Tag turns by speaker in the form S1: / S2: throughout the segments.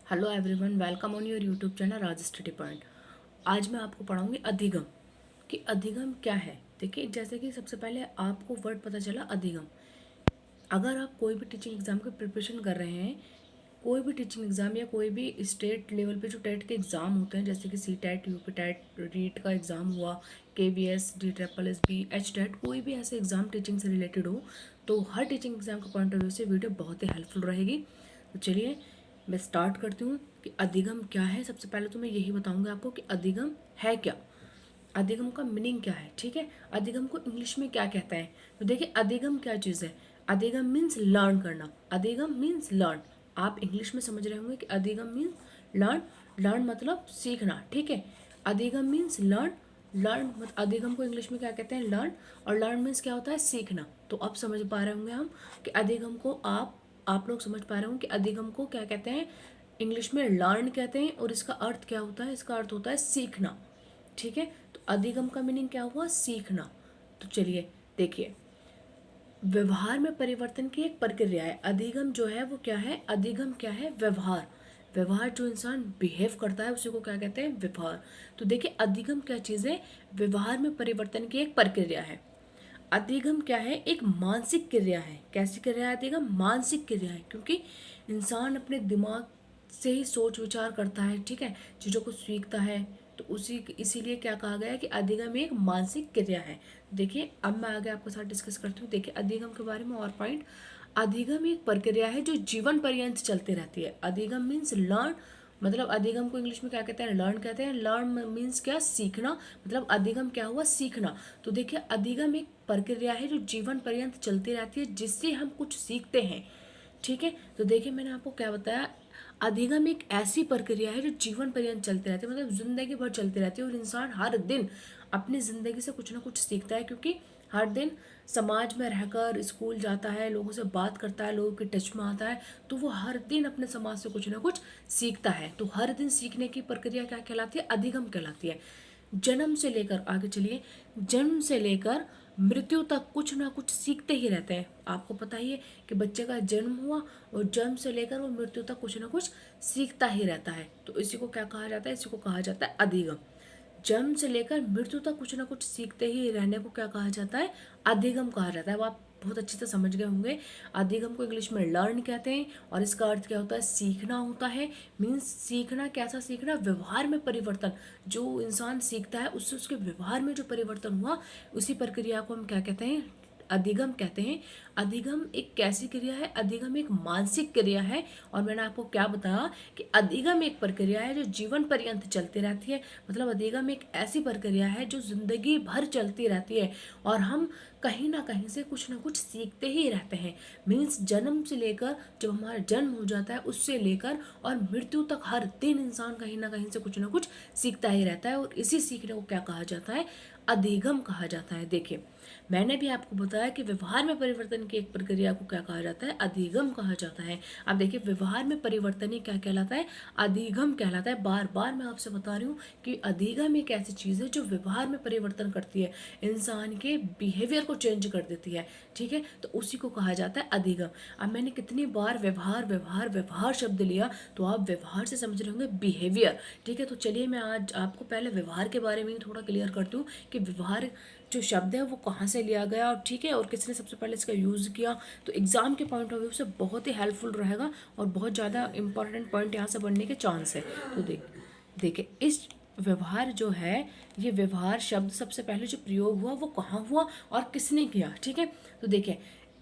S1: Hello everyone, welcome on your YouTube channel Raj study point. आज मैं आपको पढ़ाऊंगी अधिगम कि अधिगम क्या है। देखिए, जैसे कि सबसे पहले आपको वर्ड पता चला अधिगम। अगर आप कोई भी टीचिंग एग्ज़ाम की प्रिपरेशन कर रहे हैं, कोई भी टीचिंग एग्ज़ाम या कोई भी स्टेट लेवल पे जो टेट के एग्ज़ाम होते हैं, जैसे कि C TET, UP TET, REET का एग्ज़ाम हुआ, K V S, D triple S B, H TET, कोई भी ऐसे एग्ज़ाम टीचिंग से रिलेटेड हो, तो हर टीचिंग एग्ज़ाम का पॉइंट ऑफ व्यू से वीडियो बहुत ही हेल्पफुल रहेगी। तो चलिए मैं स्टार्ट करती हूँ कि अधिगम क्या है। सबसे पहले तो मैं यही बताऊँगी आपको कि अधिगम है क्या, अधिगम का मीनिंग क्या है। ठीक है, अधिगम को इंग्लिश में क्या कहते हैं। तो देखिए, अधिगम क्या चीज़ है। अधिगम मीन्स लर्न करना, अधिगम मीन्स लर्न। आप इंग्लिश में समझ रहे होंगे कि अधिगम मीन्स लर्न, लर्न मतलब सीखना। ठीक है, अधिगम मीन्स लर्न, लर्न मतलब अधिगम को इंग्लिश में क्या कहते हैं, लर्न। और लर्न मीन्स क्या होता है, सीखना। तो अब समझ पा रहे होंगे हम कि अधिगम को आप लोग समझ पा रहे होंगे कि अधिगम को क्या कहते हैं। इंग्लिश में लर्न कहते हैं और इसका अर्थ क्या होता है, इसका अर्थ होता है सीखना। ठीक है, तो अधिगम का मीनिंग क्या हुआ, सीखना। तो चलिए देखिए, व्यवहार में परिवर्तन की एक प्रक्रिया है। अधिगम जो है वो क्या है, अधिगम क्या है, व्यवहार। व्यवहार जो इंसान बिहेव करता है उसी को क्या कहते हैं, व्यवहार। तो देखिए, अधिगम क्या चीज़ है, व्यवहार में परिवर्तन की एक प्रक्रिया है। अधिगम क्या है, एक मानसिक क्रिया है। कैसी क्रिया है अधिगम, मानसिक क्रिया है, क्योंकि इंसान अपने दिमाग से ही सोच विचार करता है। ठीक है, चीज़ों को सीखता है। तो उसी इसीलिए क्या कहा गया है कि अधिगम एक मानसिक क्रिया है। देखिए, अब मैं आगे आपके साथ डिस्कस करती हूँ। देखिए, अधिगम के बारे में और पॉइंट। अधिगम एक प्रक्रिया है जो जीवन पर्यंत चलती रहती है। अधिगम मीन्स लर्न, मतलब अधिगम को इंग्लिश में क्या कहते हैं, लर्न कहते हैं। लर्न मीन्स क्या, सीखना। मतलब अधिगम क्या हुआ, सीखना। तो देखिए, अधिगम एक प्रक्रिया है जो जीवन पर्यंत चलती रहती है, जिससे हम कुछ सीखते हैं। ठीक है, तो देखिए मैंने आपको क्या बताया, अधिगम एक ऐसी प्रक्रिया है जो जीवन पर्यंत चलती रहती है, मतलब जिंदगी भर चलती रहती है। और इंसान हर दिन अपनी ज़िंदगी से कुछ ना कुछ सीखता है, क्योंकि हर दिन समाज में रहकर स्कूल जाता है, लोगों से बात करता है, लोगों के टच में आता है, तो वो हर दिन अपने समाज से कुछ ना कुछ सीखता है। तो हर दिन सीखने की प्रक्रिया क्या कहलाती है, अधिगम कहलाती है। जन्म से लेकर, आगे चलिए, जन्म से लेकर मृत्यु तक कुछ ना कुछ सीखते ही रहते हैं। आपको पता ही है कि बच्चे का जन्म हुआ और जन्म से लेकर वो मृत्यु तक कुछ ना कुछ सीखता ही रहता है। तो इसी को क्या कहा जाता है, इसी को कहा जाता है अधिगम। जन्म से लेकर मृत्यु तक कुछ ना कुछ सीखते ही रहने को क्या कहा जाता है, अधिगम कहा जाता है। अब आप बहुत अच्छे से समझ गए होंगे। अधिगम को इंग्लिश में लर्न कहते हैं और इसका अर्थ क्या होता है, सीखना होता है। मीन्स सीखना, कैसा सीखना, व्यवहार में परिवर्तन। जो इंसान सीखता है उससे उसके व्यवहार में जो परिवर्तन हुआ, उसी प्रक्रिया को हम क्या कहते हैं, अधिगम कहते हैं। अधिगम एक कैसी क्रिया है, अधिगम एक मानसिक क्रिया है। और मैंने आपको क्या बताया कि अधिगम एक प्रक्रिया है जो जीवन पर्यंत चलती रहती है। मतलब अधिगम एक ऐसी प्रक्रिया है जो जिंदगी भर चलती रहती है और हम कहीं ना कहीं से कुछ ना कुछ सीखते ही रहते हैं। मीन्स जन्म से लेकर, जब हमारा जन्म हो जाता है उससे लेकर और मृत्यु तक हर दिन इंसान कहीं ना कहीं से कुछ ना कुछ सीखता ही रहता है। और इसी सीखने को क्या कहा जाता है, अधिगम कहा जाता है। देखिए, मैंने भी आपको बताया कि व्यवहार में परिवर्तन की एक प्रक्रिया को क्या कहा जाता है, अधिगम कहा जाता है। अब देखिए, व्यवहार में परिवर्तन ही क्या कहलाता है, अधिगम कहलाता है। बार बार मैं आपसे बता रही हूँ कि अधिगम एक ऐसी चीज़ है जो व्यवहार में परिवर्तन करती है, इंसान के बिहेवियर को चेंज कर देती है। ठीक है, तो उसी को कहा जाता है अधिगम। अब मैंने कितनी बार व्यवहार व्यवहार व्यवहार शब्द लिया, तो आप व्यवहार से समझ रहे होंगे बिहेवियर। ठीक है, तो चलिए मैं आज आपको पहले व्यवहार के बारे में ही थोड़ा क्लियर करती हूँ कि व्यवहार जो शब्द है वो कहाँ से लिया गया, और ठीक है, और किसने सबसे पहले इसका यूज़ किया। तो एग्ज़ाम के पॉइंट ऑफ व्यू से बहुत ही हेल्पफुल रहेगा और बहुत ज़्यादा इंपॉर्टेंट पॉइंट यहाँ से बनने के चांस है। तो देखिए, इस व्यवहार जो है, ये व्यवहार शब्द सबसे पहले जो प्रयोग हुआ वो कहाँ हुआ और किसने किया। ठीक है, तो देखिए,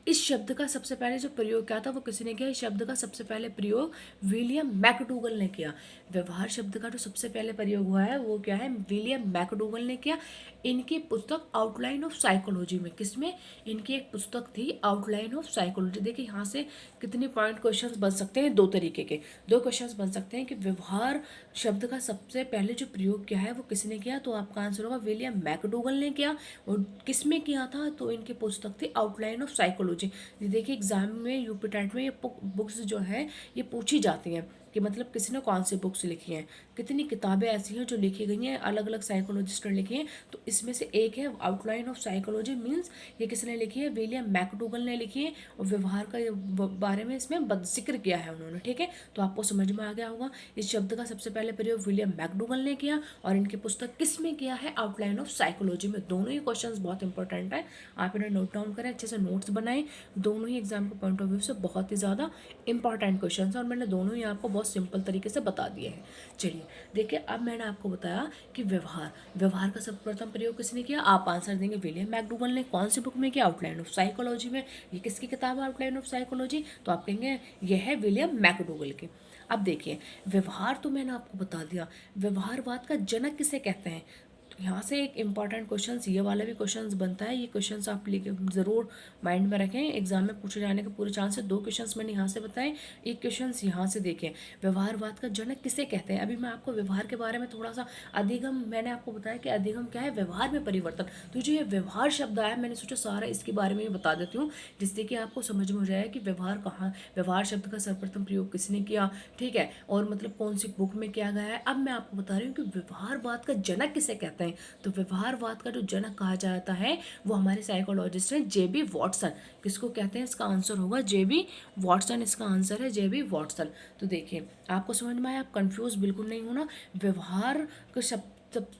S1: इस शब्द का सबसे पहले जो प्रयोग क्या था वो किसने किया, इस शब्द का सबसे पहले प्रयोग विलियम मैकडूगल ने किया। व्यवहार शब्द का जो सबसे पहले प्रयोग हुआ है वो क्या है, विलियम मैकडूगल ने किया। इनकी पुस्तक आउटलाइन ऑफ साइकोलॉजी में, किसमें, इनकी एक पुस्तक थी आउटलाइन ऑफ साइकोलॉजी। देखिए, यहाँ से कितने पॉइंट क्वेश्चंस बन सकते हैं, दो तरीके के दो क्वेश्चंस बन सकते हैं कि व्यवहार शब्द का सबसे पहले जो प्रयोग किया है वो किसने किया। तो आपका आंसर होगा विलियम मैकडूगल ने किया। और किसमें किया था, तो इनकी पुस्तक थी आउटलाइन ऑफ साइकोलॉजी। देखिए, एग्जाम में यूपी टेट में ये बुक्स जो है ये पूछी जाती हैं कि मतलब किसी ने कौन सी बुक्स लिखी हैं, कितनी किताबें ऐसी हैं जो लिखी गई हैं, अलग अलग साइकोलॉजिस्ट ने लिखी हैं। तो इसमें से एक है आउटलाइन ऑफ साइकोलॉजी, मीन्स ये किसने लिखी है, विलियम मैकडूगल ने लिखी है, और व्यवहार का बारे में इसमें जिक्र किया है उन्होंने। ठीक है, तो आपको समझ में आ गया होगा। इस शब्द का सबसे पहले प्रयोग विलियम मैकडूगल ने किया, और इनकी पुस्तक किस में किया है, आउटलाइन ऑफ साइकोलॉजी में। दोनों ही क्वेश्चंस बहुत इंपॉर्टेंट है, आप इन्हें नोट डाउन करें, अच्छे से नोट्स बनाएं। दोनों ही एग्जाम के पॉइंट ऑफ व्यू से बहुत ही ज़्यादा इंपॉर्टेंट क्वेश्चन है, और मैंने दोनों ही आपको बहुत सिंपल तरीके से बता दिए हैं। चलिए देखिए, अब मैंने आपको बताया कि व्यवहार, व्यवहार का सर्वप्रथम प्रयोग किसने किया, आप आंसर देंगे विलियम मैकडूगल ने। कौन सी बुक में किया, आउटलाइन ऑफ साइकोलॉजी में। ये किसकी किताब है, आउटलाइन ऑफ साइकोलॉजी, तो आप कहेंगे यह है विलियम मैकडूगल की। अब देखिए, व्यवहार तो मैंने आपको बता दिया, व्यवहारवाद का जनक किसे कहते हैं। तो यहाँ से एक इम्पॉर्टेंट क्वेश्चन, ये वाला भी क्वेश्चन बनता है, ये क्वेश्चन आप लिखे ज़रूर माइंड में रखें, एग्जाम में पूछे जाने के पूरे चांस है। दो क्वेश्चन मैंने यहाँ से बताए, एक क्वेश्चन यहाँ से देखें, व्यवहारवाद का जनक किसे कहते हैं। अभी मैं आपको व्यवहार के बारे में थोड़ा सा, अधिगम मैंने आपको बताया कि अधिगम क्या है, व्यवहार में परिवर्तन। तो जो ये व्यवहार शब्द आया, मैंने सोचा सारा इसके बारे में भी बता देती हूँ, जिससे कि आपको समझ में हो जाए कि व्यवहार कहाँ, व्यवहार शब्द का सर्वप्रथम प्रयोग किसने किया, ठीक है, और मतलब कौन सी बुक में किया गया है। अब मैं आपको बता रही हूँ कि व्यवहारवाद का जनक किसे कहते हैं। तो व्यवहारवाद का जो जनक कहा जाता है वो हमारे साइकोलॉजिस्ट हैं जेबी वॉटसन। किसको कहते हैं, इसका आंसर होगा जेबी वॉटसन, इसका आंसर है जेबी वॉटसन। तो देखिए, आपको समझ में आया, आप कंफ्यूज बिल्कुल नहीं होना। व्यवहार का शब्द,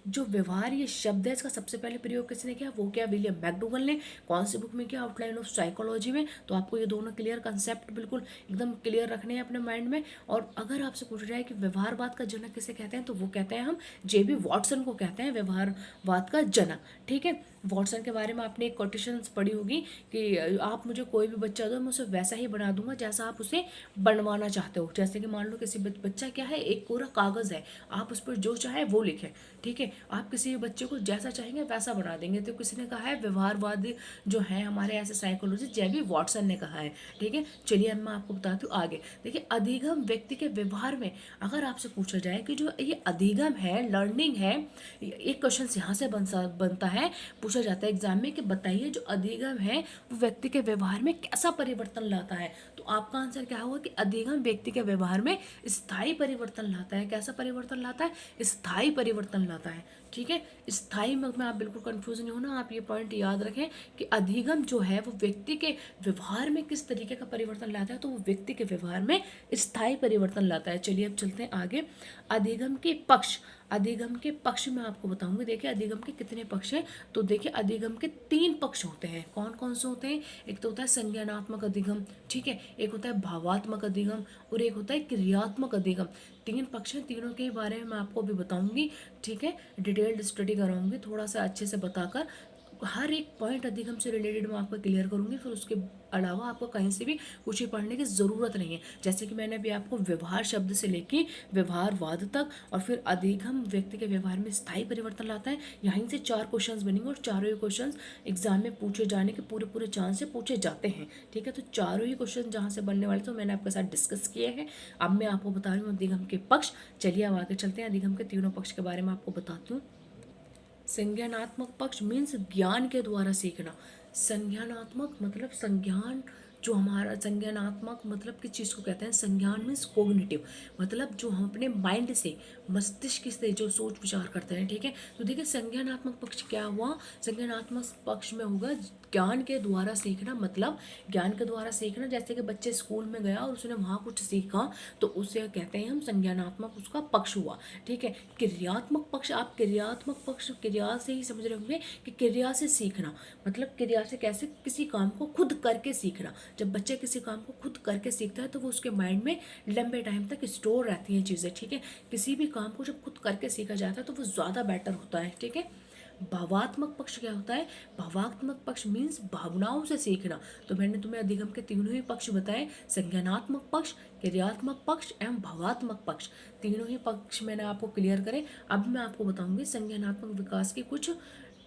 S1: जो व्यवहार ये शब्द है, इसका सबसे पहले प्रयोग किसने किया, वो क्या, विलियम मैकडूगल ने। कौन सी बुक में किया, आउटलाइन ऑफ साइकोलॉजी में। तो आपको ये दोनों क्लियर कंसेप्ट बिल्कुल एकदम क्लियर रखने हैं अपने माइंड में। और अगर आपसे पूछा जाए कि व्यवहारवाद का जनक किसे कहते हैं, तो वो कहते हैं हम जेबी वॉटसन को कहते हैं व्यवहारवाद का जनक। ठीक है, वॉटसन के बारे में आपने एक कोटेशन पढ़ी होगी कि आप मुझे कोई भी बच्चा दो, मैं उसे वैसा ही बना दूंगा जैसा आप उसे बनवाना चाहते हो। जैसे कि मान लो किसी बच्चा क्या है, एक कोरा कागज़ है, आप उस पर जो चाहे वो लिखें। ठीक है, आप किसी बच्चे को जैसा चाहेंगे वैसा बना देंगे। तो किसी ने कहा है, व्यवहारवादी जो है हमारे ऐसे साइकोलॉजिस्ट जेबी वॉटसन ने कहा है। ठीक है, चलिए अब मैं आपको बताती हूँ आगे। देखिए, अधिगम व्यक्ति के व्यवहार में, अगर आपसे पूछा जाए कि जो ये अधिगम है, लर्निंग है, एक क्वेश्चन यहाँ से बनता है, पूछा जाता है एग्जाम में कि बताइए जो अधिगम है वो व्यक्ति के व्यवहार में कैसा परिवर्तन लाता है। तो आपका आंसर क्या होगा कि अधिगम व्यक्ति के व्यवहार में स्थायी परिवर्तन लाता है। कैसा परिवर्तन लाता है, स्थायी परिवर्तन लाता है। ठीक है, स्थायी में आप बिल्कुल कंफ्यूज नहीं होना, आप ये पॉइंट याद रखें कि अधिगम जो है वो व्यक्ति के व्यवहार में किस तरीके का परिवर्तन लाता है, तो वो व्यक्ति के व्यवहार में स्थायी परिवर्तन लाता है। चलिए अब चलते हैं आगे। अधिगम के पक्ष, अधिगम के पक्ष में आपको बताऊंगी। देखिए, अधिगम के कितने पक्ष हैं, तो देखिए अधिगम के 3 पक्ष होते हैं। कौन कौन से होते हैं, एक तो होता है संज्ञानात्मक अधिगम, ठीक है, एक होता है भावात्मक अधिगम, और एक होता है क्रियात्मक अधिगम। 3 पक्ष हैं, तीनों के बारे में मैं आपको भी बताऊंगी। ठीक है, डिटेल्ड स्टडी कराऊंगी थोड़ा सा अच्छे से बताकर, हर एक पॉइंट अधिगम से रिलेटेड मैं आपको क्लियर करूंगी। फिर उसके अलावा आपको कहीं से भी कुछ भी पढ़ने की ज़रूरत नहीं है। जैसे कि मैंने अभी आपको व्यवहार शब्द से लेके व्यवहारवाद तक, और फिर अधिगम व्यक्ति के व्यवहार में स्थायी परिवर्तन लाता है, यहीं से 4 क्वेश्चंस बनेंगे, और चारों ही क्वेश्चंस एग्जाम में पूछे जाने के पूरे पूरे चांस से पूछे जाते हैं। ठीक है, तो चारों ही क्वेश्चन जहाँ से बनने वाले तो मैंने आपके साथ डिस्कस किए हैं। अब मैं आपको बता रही हूँ अधिगम के पक्ष। चलिए अब आगे चलते हैं, अधिगम के तीनों पक्ष के बारे में आपको बताती हूँ। संज्ञानात्मक पक्ष मीन्स ज्ञान के द्वारा सीखना। संज्ञानात्मक मतलब संज्ञान, जो हमारा संज्ञानात्मक मतलब किस चीज़ को कहते हैं, संज्ञान मीन्स कोग्निटिव, मतलब जो हम अपने माइंड से, मस्तिष्क से जो सोच विचार करते हैं। ठीक है, तो देखिए संज्ञानात्मक पक्ष क्या हुआ, संज्ञानात्मक पक्ष में होगा ज्ञान के द्वारा सीखना, मतलब ज्ञान के द्वारा सीखना, जैसे कि बच्चे स्कूल में गया और उसने वहाँ कुछ सीखा, तो उसे कहते हैं हम संज्ञानात्मक, उसका पक्ष हुआ। ठीक है, क्रियात्मक पक्ष, आप क्रियात्मक पक्ष क्रिया से ही समझ रहे होंगे कि क्रिया से सीखना, मतलब क्रिया से कैसे, किसी काम को खुद करके सीखना। जब बच्चा किसी काम को खुद करके सीखता है तो वो उसके माइंड में लंबे टाइम तक स्टोर रहती हैं चीज़ें। ठीक है, किसी भी काम को जब खुद करके सीखा जाता है तो वो ज़्यादा बेटर होता है। ठीक है, भावात्मक पक्ष क्या होता है, भावात्मक पक्ष मीन्स भावनाओं से सीखना। तो मैंने तुम्हें अधिगम के तीनों ही पक्ष बताए, संज्ञानात्मक पक्ष, क्रियात्मक पक्ष एवं भावात्मक पक्ष, तीनों ही पक्ष मैंने आपको क्लियर करे। अब मैं आपको बताऊंगी संज्ञानात्मक विकास की कुछ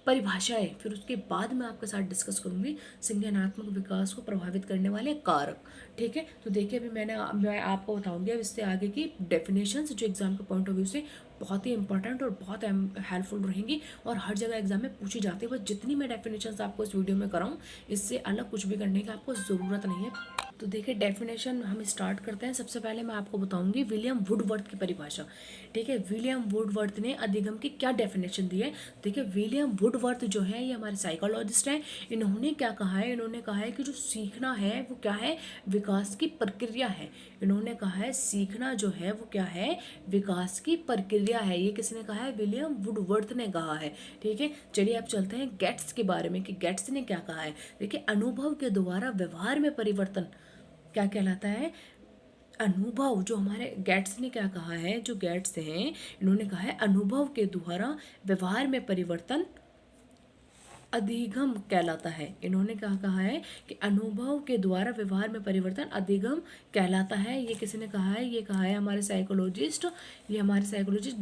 S1: परिभाषाएं, फिर उसके बाद मैं आपके साथ डिस्कस करूंगी संज्ञानात्मक विकास को प्रभावित करने वाले कारक। ठीक है, तो देखिए अभी मैं आपको बताऊंगी अब इससे आगे की डेफिनेशंस, जो एग्जाम के पॉइंट ऑफ व्यू से बहुत ही इंपॉर्टेंट और बहुत हेल्पफुल रहेंगी, और हर जगह एग्जाम में पूछी जाती है। बस जितनी मैं डेफिनेशंस आपको इस वीडियो में कराऊँ, इससे अलग कुछ भी करने की आपको ज़रूरत नहीं है। तो देखिए डेफिनेशन हम स्टार्ट करते हैं। सबसे पहले मैं आपको बताऊंगी विलियम वुडवर्थ की परिभाषा। ठीक है, विलियम वुडवर्थ ने अधिगम की क्या डेफिनेशन दी है। देखिए विलियम वुडवर्थ जो है ये हमारे साइकोलॉजिस्ट हैं। इन्होंने क्या कहा है, इन्होंने कहा है कि जो सीखना है वो क्या है, विकास की प्रक्रिया है। इन्होंने कहा है सीखना जो है वो क्या है, विकास की प्रक्रिया है। ये किसने कहा है, विलियम वुडवर्थ ने कहा है। ठीक है, चलिए अब चलते हैं गेट्स के बारे में कि गेट्स ने क्या कहा है। देखिए अनुभव के द्वारा व्यवहार में परिवर्तन क्या कहलाता है, अनुभव। जो हमारे गेट्स ने क्या कहा है, जो गेट्स हैं इन्होंने कहा है अनुभव के द्वारा व्यवहार में परिवर्तन अधिगम कहलाता है। इन्होंने क्या कहा है कि अनुभव के द्वारा व्यवहार में परिवर्तन अधिगम कहलाता है। ये किसी ने कहा है, ये कहा है हमारे साइकोलॉजिस्ट, ये हमारे साइकोलॉजिस्ट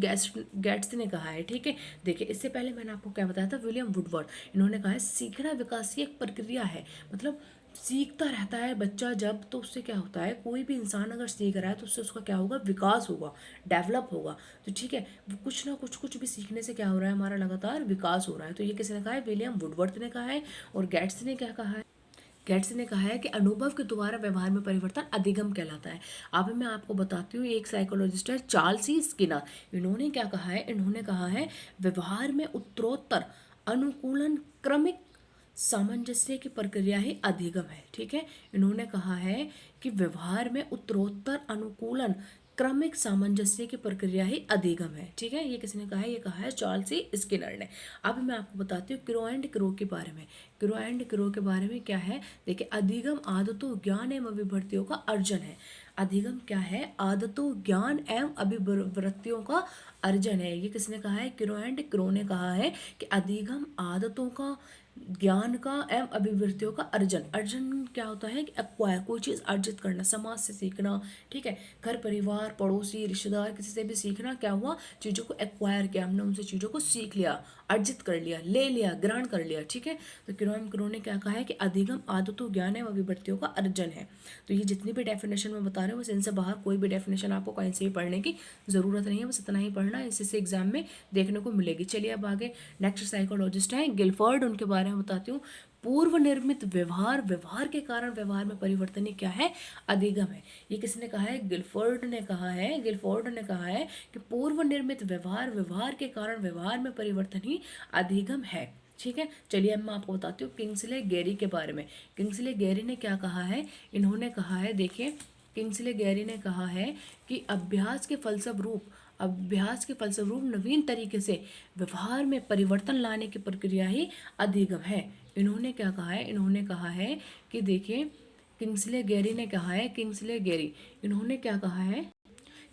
S1: गेट्स ने कहा है। ठीक है, देखिए इससे पहले मैंने आपको क्या बताया था, विलियम वुडवर्ड। इन्होंने कहा है सीखना विकास की एक प्रक्रिया है। मतलब सीखता रहता है बच्चा जब, तो उससे क्या होता है, कोई भी इंसान अगर सीख रहा है तो उससे उसका क्या होगा, विकास होगा, डेवलप होगा। तो ठीक है, वो कुछ ना कुछ भी सीखने से क्या हो रहा है, हमारा लगातार विकास हो रहा है। तो ये किसने कहा है, विलियम वुडवर्थ ने कहा है। और गेट्स ने क्या कहा है, गेट्स ने कहा है कि अनुभव के द्वारा व्यवहार में परिवर्तन अधिगम कहलाता है। अब मैं आपको बताती हूँ, एक साइकोलॉजिस्ट है चार्ल्स सी स्किनर। इन्होंने क्या कहा है, इन्होंने कहा है व्यवहार में उत्तरोत्तर अनुकूलन क्रमिक सामंजस्य की प्रक्रिया ही अधिगम है। ठीक है, इन्होंने कहा है कि व्यवहार में उत्तरोत्तर अनुकूलन क्रमिक सामंजस्य की प्रक्रिया ही अधिगम है। ठीक है, ये किसने कहा है, ये कहा है चार्ल्स सी स्किनर ने। अब मैं आपको बताती हूँ क्रो एंड क्रो के बारे में। क्रो एंड क्रो के बारे में क्या है, देखिए अधिगम आदतों ज्ञान एवं अभिवृत्तियों का अर्जन है। अधिगम क्या है, आदतों ज्ञान एवं अभिवृत्तियों का अर्जन है। ये किसने कहा है, क्रो एंड क्रो ने कहा है कि अधिगम आदतों का, ज्ञान का एवं अभिवृत्तियों का अर्जन। अर्जन क्या होता है कि एक्वायर, कोई चीज़ अर्जित करना, समाज से सीखना। ठीक है, घर परिवार पड़ोसी रिश्तेदार किसी से भी सीखना, क्या हुआ, चीज़ों को एक्वायर किया, हमने उनसे चीज़ों को सीख लिया, अर्जित कर लिया, ले लिया, ग्रहण कर लिया। ठीक है, तो किरोम क्रो ने क्या कहा है कि अधिगम आदतों ज्ञान एवं अभिवृत्तियों का अर्जन है। तो ये जितनी भी डेफिनेशन मैं बता रही हूँ बस इनसे बाहर कोई भी डेफिनेशन आपको कहीं से भी पढ़ने की ज़रूरत नहीं है, बस इतना ही पढ़ना, इससे एग्जाम में देखने को मिलेगी। चलिए अब आगे नेक्स्ट साइकोलॉजिस्ट हैं गिलफर्ड, उनके बारे में बताती हूँ। पूर्व निर्मित व्यवहार, व्यवहार के कारण व्यवहार में परिवर्तन ही क्या है, अधिगम है। ये किसने कहा है, गिलफोर्ड ने कहा है। गिलफोर्ड ने कहा है कि पूर्व निर्मित व्यवहार, व्यवहार के कारण व्यवहार में परिवर्तन ही अधिगम है। ठीक है, चलिए अब मैं आपको बताती हूँ किंग्सले गैरी के बारे में। किंग्सले गैरी ने क्या कहा है, इन्होंने कहा है, देखिए किंग्सले गैरी ने कहा है कि अभ्यास के फलस्वरूप नवीन तरीके से व्यवहार में परिवर्तन लाने की प्रक्रिया ही अधिगम है। इन्होंने क्या कहा है, इन्होंने कहा है कि देखिए किंग्सले गैरी ने कहा है, किंग्सले गैरी, इन्होंने क्या कहा है,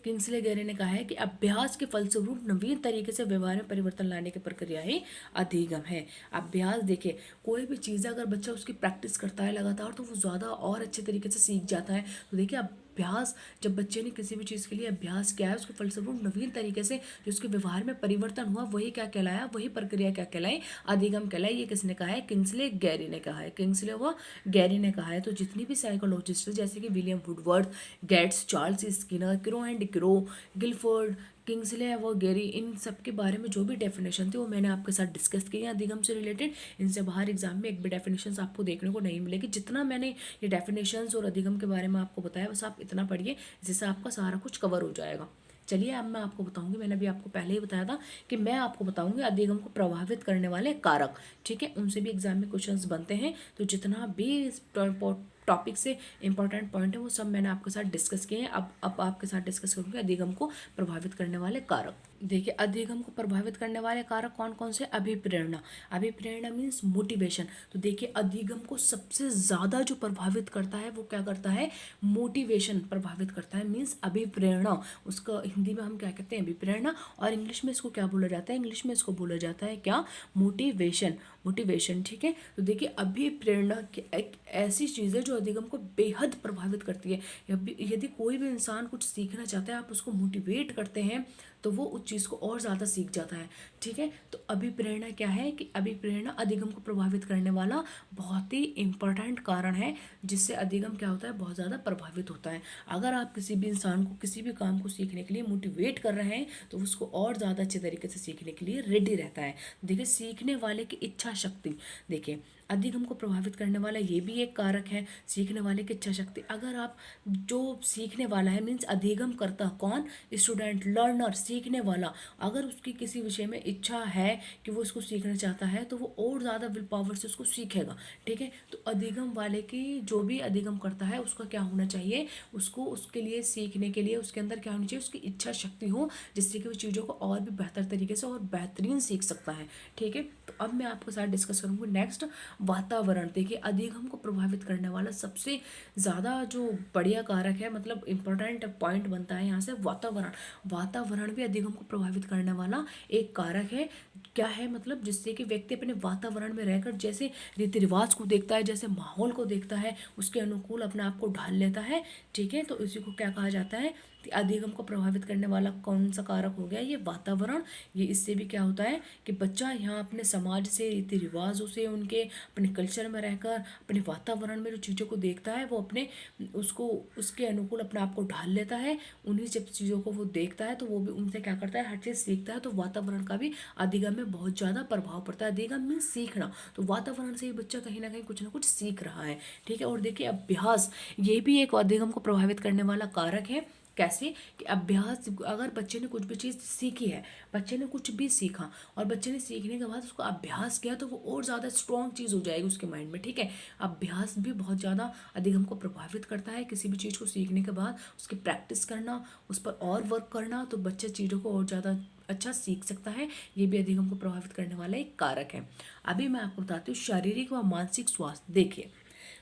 S1: किंग्सले गैरी ने कहा है कि अभ्यास के फलस्वरूप नवीन तरीके से व्यवहार में परिवर्तन लाने की प्रक्रिया ही अधिगम है। अभ्यास, देखिए कोई भी चीज़ अगर बच्चा उसकी प्रैक्टिस करता है लगातार तो वो ज़्यादा और अच्छे तरीके से सीख जाता है। तो देखिए अभ्यास, जब बच्चे ने किसी भी चीज़ के लिए अभ्यास किया है उसके फलस्वरूप नवीन तरीके से जो उसके व्यवहार में परिवर्तन हुआ वही क्या कहलाया, वही प्रक्रिया क्या कहलाई, अधिगम कहलाई। ये किसने कहा है, किंग्सले गैरी ने कहा है, किंग्सले व गैरी ने कहा है। तो जितनी भी साइकोलॉजिस्ट जैसे कि William Woodworth, Gates, Charles Skinner, Crow and Crow, Guilford, Kingsley व गैरी, इन सब के बारे में जो भी डेफिनेशन थी वो मैंने आपके साथ डिस्कस की है अधिगम से रिलेटेड। इनसे बाहर एग्जाम में एक भी डेफिनेशन आपको देखने को नहीं मिलेगी। जितना मैंने ये डेफिनेशंस और अधिगम के बारे में आपको बताया बस आप इतना पढ़िए, जिससे आपका सारा कुछ कवर हो जाएगा। चलिए अब मैं आपको बताऊंगी, मैंने अभी आपको पहले ही बताया था कि मैं आपको बताऊंगी अधिगम को प्रभावित करने वाले कारक। ठीक है, उनसे भी एग्जाम में क्वेश्चंस बनते हैं। तो जितना भी इस टॉपिक से इंपॉर्टेंट पॉइंट है वो सब मैंने आपके साथ डिस्कस किए हैं। अब आपके साथ डिस्कस करूँगी अधिगम को प्रभावित करने वाले कारक। देखिए अधिगम को प्रभावित करने वाले कारक कौन कौन से, अभिप्रेरणा। अभिप्रेरणा मीन्स मोटिवेशन। तो देखिए अधिगम को सबसे ज़्यादा जो प्रभावित करता है वो क्या करता है, मोटिवेशन प्रभावित करता है, मीन्स अभिप्रेरणा। उसका हिंदी में हम क्या कहते हैं, अभिप्रेरणा, और इंग्लिश में इसको क्या बोला जाता है, इंग्लिश में इसको बोला जाता है क्या, मोटिवेशन। मोटिवेशन, ठीक है। तो देखिए अभिप्रेरणा एक ऐसी चीज़ है जो अधिगम को बेहद प्रभावित करती है। यदि कोई भी इंसान कुछ सीखना चाहता है, आप उसको मोटिवेट करते हैं तो वो उस चीज़ को और ज़्यादा सीख जाता है। ठीक है, तो अभिप्रेरणा क्या है कि अभिप्रेरणा अधिगम को प्रभावित करने वाला बहुत ही इम्पोर्टेंट कारण है, जिससे अधिगम क्या होता है, बहुत ज़्यादा प्रभावित होता है। अगर आप किसी भी इंसान को किसी भी काम को सीखने के लिए मोटिवेट कर रहे हैं तो उसको और ज़्यादा अच्छे तरीके से सीखने के लिए रेडी रहता है। देखिए सीखने वाले की इच्छा शक्ति, देखिए अधिगम को प्रभावित करने वाला ये भी एक कारक है। सीखने वाले की इच्छा शक्ति। अगर आप जो सीखने वाला है मीन्स अधिगम करता कौन, स्टूडेंट, लर्नर, सीखने वाला, अगर उसकी किसी विषय में इच्छा है कि वो इसको सीखना चाहता है तो वो और ज़्यादा विल पावर से उसको सीखेगा। ठीक है, तो अधिगम वाले की, जो भी अधिगम करता है उसका क्या होना चाहिए, उसको उसके लिए सीखने के लिए उसके अंदर क्या होनी चाहिए, उसकी इच्छा शक्ति हो, जिससे कि वो चीज़ों को और भी बेहतर तरीके से और बेहतरीन सीख सकता है। ठीक है, तो अब मैं आपके साथ डिस्कस करूँगी नेक्स्ट वातावरण। देखिए अधिगम को प्रभावित करने वाला सबसे ज़्यादा जो बढ़िया कारक है, मतलब इम्पोर्टेंट पॉइंट बनता है यहाँ से वातावरण। वातावरण भी अधिगम को प्रभावित करने वाला एक कारक है। क्या है मतलब, जिससे कि व्यक्ति अपने वातावरण में रहकर जैसे रीति रिवाज को देखता है, जैसे माहौल को देखता है, उसके अनुकूल अपने आप को ढाल लेता है। ठीक है, तो इसी को क्या कहा जाता है, कि अधिगम को प्रभावित करने वाला कौन सा कारक हो गया, ये वातावरण। ये इससे भी क्या होता है कि बच्चा यहाँ अपने समाज से, रीति रिवाजों से, उनके अपने कल्चर में रहकर अपने वातावरण में जो चीज़ों को देखता है वो अपने उसको उसके अनुकूल अपने आप को ढाल लेता है। उन्हीं जब चीज़ों को वो देखता है तो वो भी उनसे क्या करता है, हर चीज़ सीखता है। तो वातावरण का भी अधिगम में बहुत ज़्यादा प्रभाव पड़ता है। अधिगम मीन्स सीखना, तो वातावरण से ही बच्चा कहीं ना कुछ सीख रहा है। ठीक है, और देखिए अभ्यास, ये भी एक अधिगम को प्रभावित करने वाला कारक है। कैसे, कि अभ्यास, अगर बच्चे ने कुछ भी चीज़ सीखी है, बच्चे ने कुछ भी सीखा और बच्चे ने सीखने के बाद उसको अभ्यास किया तो वो और ज़्यादा स्ट्रॉन्ग चीज़ हो जाएगी उसके माइंड में। ठीक है, अभ्यास भी बहुत ज़्यादा अधिगम को प्रभावित करता है। किसी भी चीज़ को सीखने के बाद उसकी प्रैक्टिस करना, उस पर और वर्क करना, तो बच्चा चीज़ों को और ज़्यादा अच्छा सीख सकता है। ये भी अधिगम को प्रभावित करने वाला एक कारक है। अभी मैं आपको बताती हूँ शारीरिक व मानसिक स्वास्थ्य। देखिए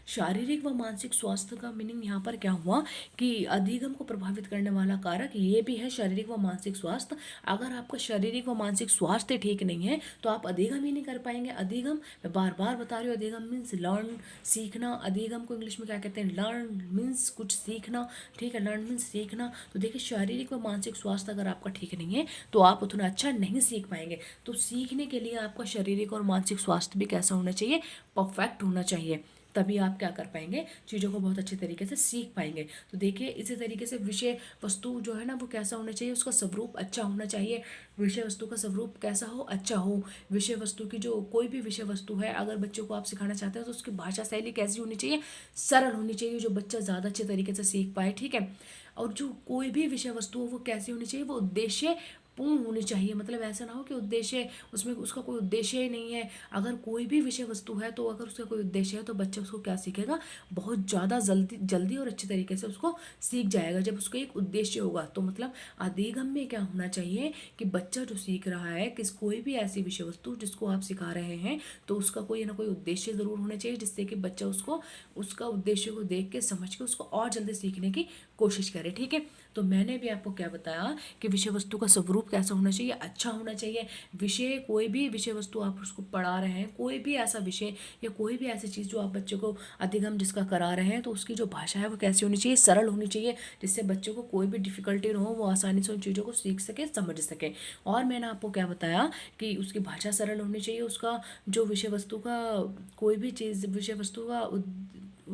S1: शारीरिक व मानसिक स्वास्थ्य का मीनिंग यहाँ पर क्या हुआ, कि अधिगम को प्रभावित करने वाला कारक ये भी है शारीरिक व मानसिक स्वास्थ्य। अगर आपका शारीरिक व मानसिक स्वास्थ्य ठीक नहीं है तो आप अधिगम ही नहीं कर पाएंगे। अधिगम, मैं बार बार बता रही हूँ, अधिगम मीन्स लर्न, सीखना। अधिगम को इंग्लिश में क्या कहते हैं, लर्न मीन्स कुछ सीखना। ठीक है, लर्न मीन्स सीखना। तो देखिए शारीरिक व मानसिक स्वास्थ्य अगर आपका ठीक नहीं है तो आप उतना अच्छा नहीं सीख पाएंगे। तो सीखने के लिए आपका शारीरिक और मानसिक स्वास्थ्य भी कैसा होना चाहिए, परफेक्ट होना चाहिए। तभी आप क्या कर पाएंगे, चीज़ों को बहुत अच्छे तरीके से सीख पाएंगे। तो देखिए इसी तरीके से विषय वस्तु जो है ना वो कैसा होना चाहिए, उसका स्वरूप अच्छा होना चाहिए। विषय वस्तु का स्वरूप कैसा हो, अच्छा हो। विषय वस्तु की जो कोई भी विषय वस्तु है, अगर बच्चों को आप सिखाना चाहते हो तो उसकी भाषा शैली कैसी होनी चाहिए, सरल होनी चाहिए, जो बच्चा ज़्यादा अच्छे तरीके से सीख पाए। ठीक है, और जो कोई भी विषय वस्तु हो वो कैसी होनी चाहिए, वो उद्देश्य पूर्ण होनी चाहिए। मतलब ऐसा ना हो कि उद्देश्य, उसमें उसका कोई उद्देश्य ही नहीं है। अगर कोई भी विषय वस्तु है तो अगर उसका कोई उद्देश्य है तो बच्चा उसको क्या सीखेगा, बहुत ज़्यादा जल्दी जल्दी और अच्छे तरीके से उसको सीख जाएगा जब उसका एक उद्देश्य होगा। तो मतलब अधिगम में क्या होना चाहिए, कि बच्चा जो सीख रहा है, किस कोई भी ऐसी विषय वस्तु जिसको आप सिखा रहे हैं तो उसका कोई ना कोई उद्देश्य ज़रूर होना चाहिए, जिससे कि बच्चा उसको उसका उद्देश्य को देख के समझ के उसको और जल्दी सीखने की कोशिश करे। ठीक है, तो मैंने भी आपको क्या बताया कि विषय वस्तु का स्वरूप कैसा होना चाहिए, अच्छा होना चाहिए। विषय, कोई भी विषय वस्तु आप उसको पढ़ा रहे हैं, कोई भी ऐसा विषय या कोई भी ऐसी चीज़ जो आप बच्चे को अधिगम जिसका करा रहे हैं, तो उसकी जो भाषा है वो कैसी होनी चाहिए, सरल होनी चाहिए, जिससे बच्चों को कोई भी डिफिकल्टी ना हो, वो आसानी से उन चीज़ों को सीख सके, समझ सके। और मैंने आपको क्या बताया कि उसकी भाषा सरल होनी चाहिए, उसका जो विषय वस्तु का कोई भी चीज़, विषय वस्तु का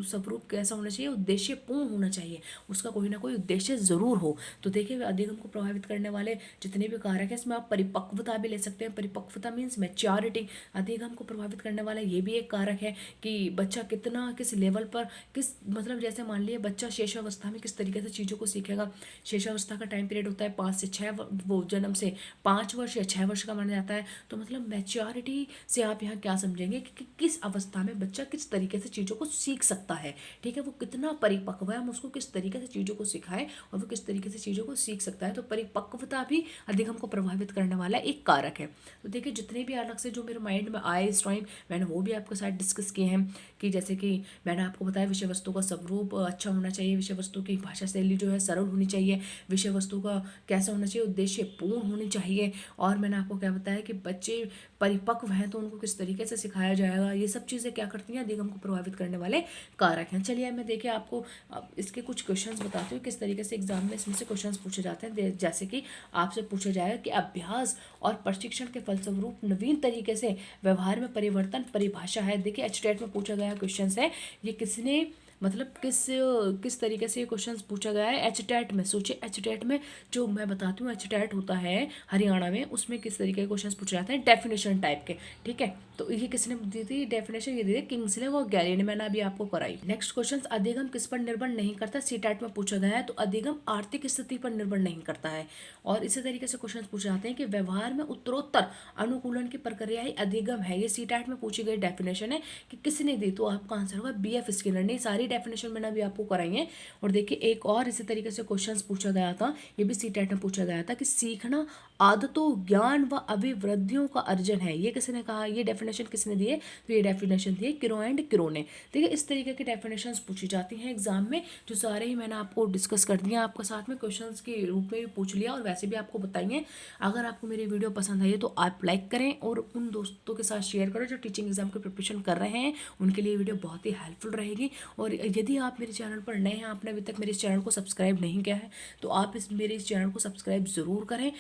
S1: स्वरूप कैसा होना चाहिए, उद्देश्य पूर्ण होना चाहिए, उसका कोई ना कोई उद्देश्य ज़रूर हो। तो देखिए अधिगम को प्रभावित करने वाले जितने भी कारक हैं, इसमें आप परिपक्वता भी ले सकते हैं। परिपक्वता मीन्स मैच्योरिटी। अधिगम को प्रभावित करने वाला ये भी एक कारक है कि बच्चा कितना, किस लेवल पर, किस मतलब जैसे मान लिया बच्चा शेषावस्था में किस तरीके से चीज़ों को सीखेगा। शेषावस्था का टाइम पीरियड होता है 5 से 6, वो जन्म से 5 वर्ष या 6 वर्ष का माना जाता है। तो मतलब मैच्योरिटी से आप यहाँ क्या समझेंगे कि किस अवस्था में बच्चा किस तरीके से चीज़ों को सीख सकता है। ठीक है, वो कितना परिपक्व है, हम उसको किस तरीके से चीज़ों को सिखाएं और वो किस तरीके से चीज़ों को सीख सकता है। तो परिपक्वता भी अधिगम को प्रभावित करने वाला एक कारक है। तो देखिए जितने भी अलग से जो मेरे माइंड में आए इस टाइम, मैंने वो भी आपके साथ डिस्कस किए हैं। कि जैसे कि मैंने आपको बताया विषय वस्तु का स्वरूप अच्छा होना चाहिए, विषय वस्तु की भाषा शैली जो है सरल होनी चाहिए, विषय वस्तु का कैसा होना चाहिए, उद्देश्य पूर्ण होनी चाहिए। और मैंने आपको क्या बताया कि बच्चे परिपक्व हैं तो उनको किस तरीके से सिखाया जाएगा। ये सब चीज़ें क्या करती हैं, अधिगम को प्रभावित करने वाले कारक हैं। चलिए मैं देखिए आपको अब इसके कुछ क्वेश्चंस बताती हूँ किस तरीके से एग्जाम में इसमें से क्वेश्चंस पूछे जाते हैं। जैसे कि आपसे पूछा जाएगा कि अभ्यास और प्रशिक्षण के फलस्वरूप नवीन तरीके से व्यवहार में परिवर्तन परिभाषा है। देखिए एचटेट में पूछा गया क्वेश्चन है, ये किसने मतलब किस तरीके से ये क्वेश्चन पूछा गया है एचटेट में। सोचिए एचटेट में, जो मैं बताती हूँ एचटेट होता है हरियाणा में, उसमें किस तरीके के क्वेश्चन पूछे जाते हैं डेफिनेशन टाइप के। ठीक है, तो ये किसने दी थी डेफिनेशन, ये दी थी किंग्सले और गैली ने, मैंने अभी आपको कराई। नेक्स्ट क्वेश्चन, अधिगम किस पर निर्भर नहीं करता, सीटेट में पूछा गया है। तो अधिगम आर्थिक स्थिति पर निर्भर नहीं करता है। और इसी तरीके से क्वेश्चन पूछे जाते हैं कि व्यवहार में उत्तरोत्तर अनुकूलन की प्रक्रिया ही अधिगम है। ये सीटेट में पूछी गई डेफिनेशन है कि किसने दी, तो आपका आंसर होगा BF स्किनर ने। सारी डेफिनेशन मैंने अभी आपको कराई है। और देखिए एक और इसी तरीके से क्वेश्चन पूछा गया था, ये भी सीटेट में पूछा गया था कि सीखना आदतों, ज्ञान व अभिवृद्धियों का अर्जन है। ये किसने कहा, ये डेफिनेशन किसने दी है, तो ये डेफिनेशन दी है किरो एंड किरो ने। ठीक है, इस तरीके की डेफिनेशन पूछी जाती हैं एग्जाम में, जो सारे ही मैंने आपको डिस्कस कर दिया, आपके साथ में क्वेश्चंस के रूप में भी पूछ लिया और वैसे भी आपको बताइए। अगर आपको मेरी वीडियो पसंद आई है तो आप लाइक करें और उन दोस्तों के साथ शेयर करें जो टीचिंग एग्जाम की प्रिपरेशन कर रहे हैं, उनके लिए वीडियो बहुत ही हेल्पफुल रहेगी। और यदि आप मेरे चैनल पर नए हैं, आपने अभी तक मेरे इस चैनल को सब्सक्राइब नहीं किया है, तो आप मेरे इस चैनल को सब्सक्राइब ज़रूर करें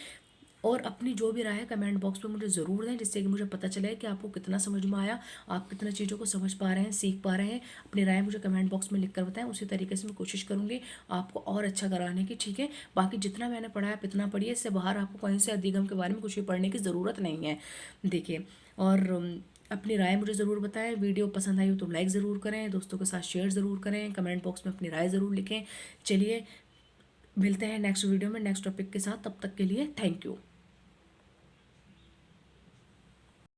S1: और अपनी जो भी राय है कमेंट बॉक्स में मुझे ज़रूर दें, जिससे कि मुझे पता चले कि आपको कितना समझ में आया, आप कितना चीज़ों को समझ पा रहे हैं, सीख पा रहे हैं। अपनी राय मुझे कमेंट बॉक्स में लिख कर बताएं, उसी तरीके से मैं कोशिश करूँगी आपको और अच्छा कराने की। ठीक है, बाकी जितना मैंने पढ़ा है आप इतना पढ़िए, इससे बाहर आपको कहीं से अधिगम के बारे में कुछ भी पढ़ने की ज़रूरत नहीं है। देखिए, और अपनी राय मुझे ज़रूर बताएं। वीडियो पसंद आई हो तो लाइक ज़रूर करें, दोस्तों के साथ शेयर ज़रूर करें, कमेंट बॉक्स में अपनी राय ज़रूर लिखें। चलिए मिलते हैं नेक्स्ट वीडियो में नेक्स्ट टॉपिक के साथ, तब तक के लिए थैंक यू।